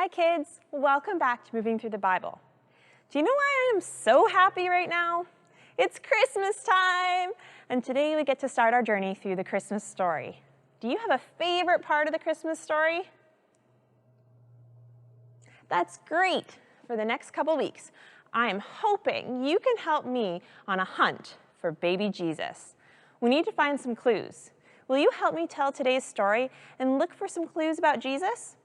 Hi kids, welcome back to Moving Through the Bible. Do you know why I am so happy right now? It's Christmas time, and today we get to start our journey through the Christmas story. Do you have a favorite part of the Christmas story? That's great. For the next couple weeks, I am hoping you can help me on a hunt for baby Jesus. We need to find some clues. Will you help me tell today's story and look for some clues about Jesus?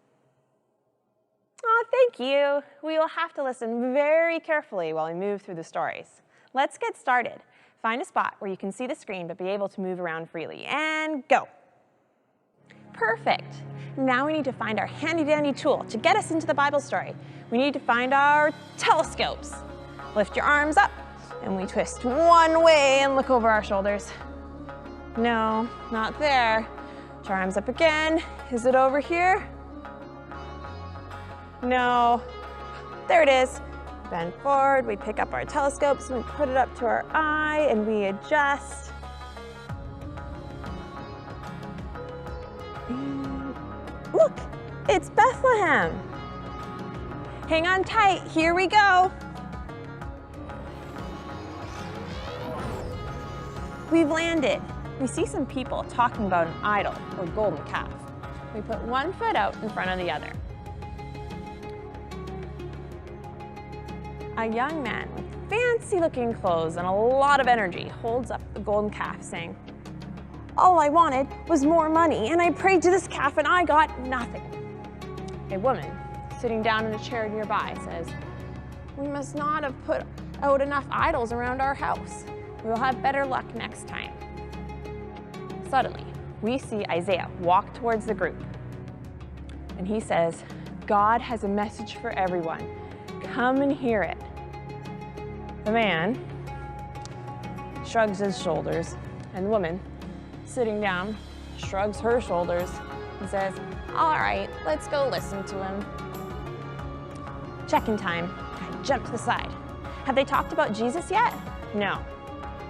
Oh, thank you. We will have to listen very carefully while we move through the stories. Let's get started. Find a spot where you can see the screen but be able to move around freely. And go. Perfect. Now we need to find our handy-dandy tool to get us into the Bible story. We need to find our telescopes. Lift your arms up and we twist one way and look over our shoulders. No, not there. Put your arms up again. Is it over here? No. There it is. Bend forward, we pick up our telescopes and we put it up to our eye and we adjust. And look, it's Bethlehem. Hang on tight, here we go. We've landed. We see some people talking about an idol or golden calf. We put one foot out in front of the other. A young man with fancy-looking clothes and a lot of energy holds up the golden calf saying, "All I wanted was more money, and I prayed to this calf and I got nothing." A woman sitting down in a chair nearby says, "We must not have put out enough idols around our house. We will have better luck next time." Suddenly, we see Isaiah walk towards the group, and he says, "God has a message for everyone. Come and hear it." The man shrugs his shoulders, and the woman, sitting down, shrugs her shoulders and says, "All right, let's go listen to him." Check-in time. I jump to the side. Have they talked about Jesus yet? No.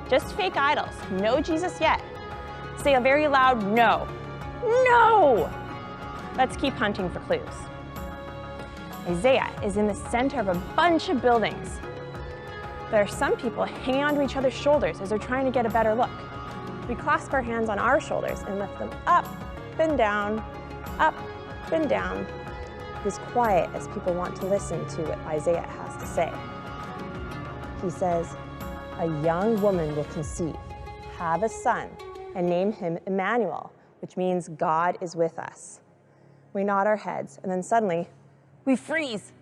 Just fake idols. No Jesus yet. Say a very loud no. No! Let's keep hunting for clues. Isaiah is in the center of a bunch of buildings. There are some people hanging onto each other's shoulders as they're trying to get a better look. We clasp our hands on our shoulders and lift them up and down, up and down. It is quiet as people want to listen to what Isaiah has to say. He says, "A young woman will conceive, have a son, and name him Emmanuel," which means God is with us. We nod our heads, and then suddenly, we freeze.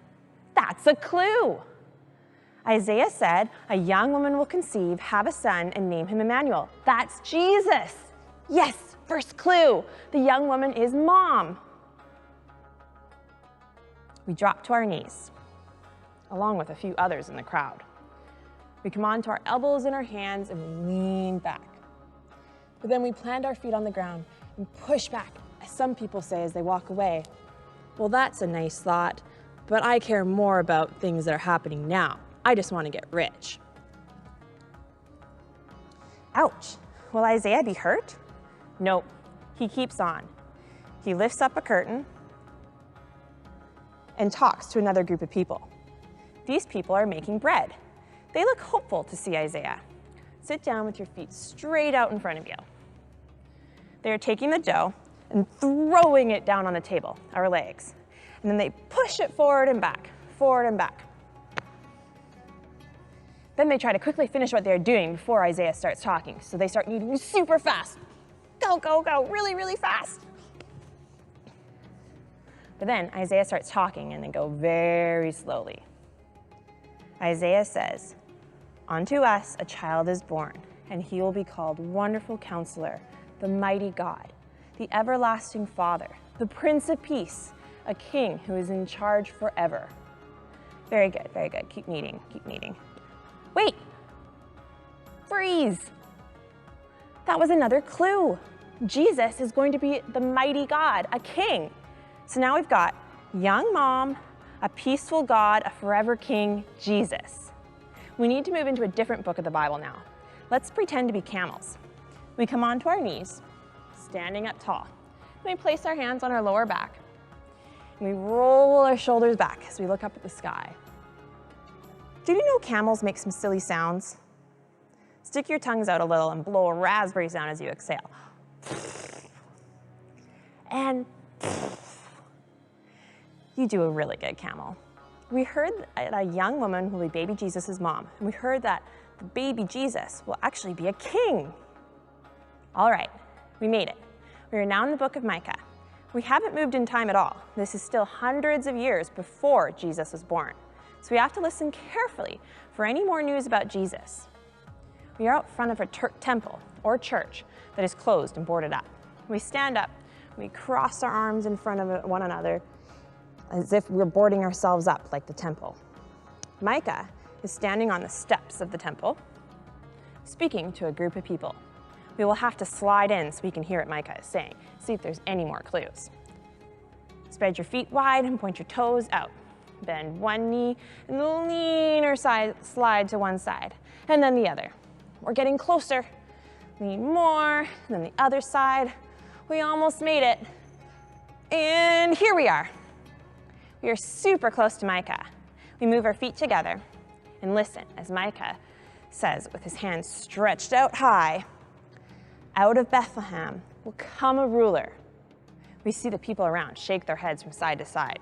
That's a clue. Isaiah said, "A young woman will conceive, have a son, and name him Emmanuel." That's Jesus. Yes, first clue. The young woman is Mom. We drop to our knees, along with a few others in the crowd. We come onto our elbows and our hands and we lean back. But then we plant our feet on the ground and push back, as some people say as they walk away. "Well, that's a nice thought, but I care more about things that are happening now. I just want to get rich." Ouch. Will Isaiah be hurt? Nope. He keeps on. He lifts up a curtain and talks to another group of people. These people are making bread. They look hopeful to see Isaiah. Sit down with your feet straight out in front of you. They are taking the dough and throwing it down on the table, our legs. And then they push it forward and back, forward and back. Then they try to quickly finish what they're doing before Isaiah starts talking. So they start kneading super fast. Go, go, go, really, really fast. But then Isaiah starts talking and they go very slowly. Isaiah says, "Unto us a child is born, and he will be called Wonderful Counselor, the Mighty God, the Everlasting Father, the Prince of Peace, a King who is in charge forever." Very good, very good. Keep kneading, keep kneading. Wait! Freeze! That was another clue. Jesus is going to be the mighty God, a king. So now we've got young mom, a peaceful God, a forever king, Jesus. We need to move into a different book of the Bible now. Let's pretend to be camels. We come onto our knees, standing up tall. And we place our hands on our lower back. We roll our shoulders back as we look up at the sky. Did you know camels make some silly sounds? Stick your tongues out a little and blow a raspberry sound as you exhale. And you do a really good camel. We heard that a young woman will be baby Jesus' mom, and we heard that the baby Jesus will actually be a king. All right, we made it. We are now in the book of Micah. We haven't moved in time at all. This is still hundreds of years before Jesus was born. So we have to listen carefully for any more news about Jesus. We are out front of a temple or church that is closed and boarded up. We stand up, we cross our arms in front of one another as if we're boarding ourselves up like the temple. Micah is standing on the steps of the temple, speaking to a group of people. We will have to slide in so we can hear what Micah is saying, see if there's any more clues. Spread your feet wide and point your toes out. Bend one knee and lean or slide to one side, and then the other. We're getting closer. Lean more, and then the other side. We almost made it. And here we are. We are super close to Micah. We move our feet together and listen as Micah says with his hands stretched out high, "Out of Bethlehem will come a ruler." We see the people around shake their heads from side to side.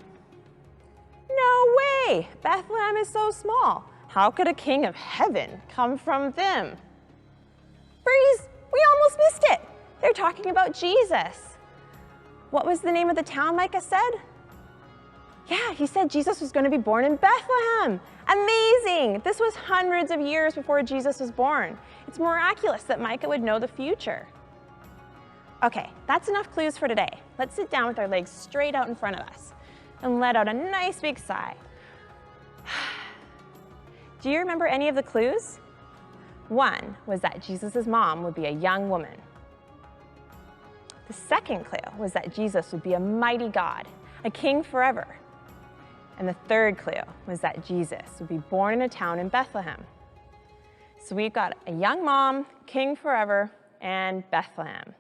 No way! Bethlehem is so small. How could a king of heaven come from them? Freeze! We almost missed it! They're talking about Jesus. What was the name of the town Micah said? Yeah, he said Jesus was going to be born in Bethlehem. Amazing! This was hundreds of years before Jesus was born. It's miraculous that Micah would know the future. Okay, that's enough clues for today. Let's sit down with our legs straight out in front of us and let out a nice big sigh. Do you remember any of the clues? One was that Jesus' mom would be a young woman. The second clue was that Jesus would be a mighty God, a king forever. And the third clue was that Jesus would be born in a town in Bethlehem. So we've got a young mom, king forever, and Bethlehem.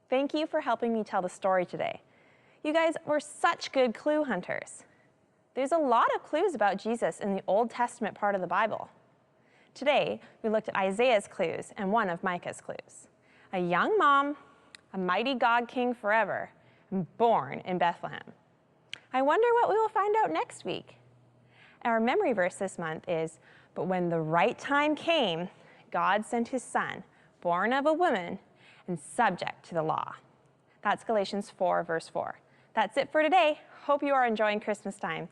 Thank you for helping me tell the story today. You guys were such good clue hunters. There's a lot of clues about Jesus in the Old Testament part of the Bible. Today, we looked at Isaiah's clues and one of Micah's clues. A young mom, a mighty God king forever, and born in Bethlehem. I wonder what we will find out next week. Our memory verse this month is, "But when the right time came, God sent his son, born of a woman, and subject to the law." That's Galatians 4, verse 4. That's it for today. Hope you are enjoying Christmas time.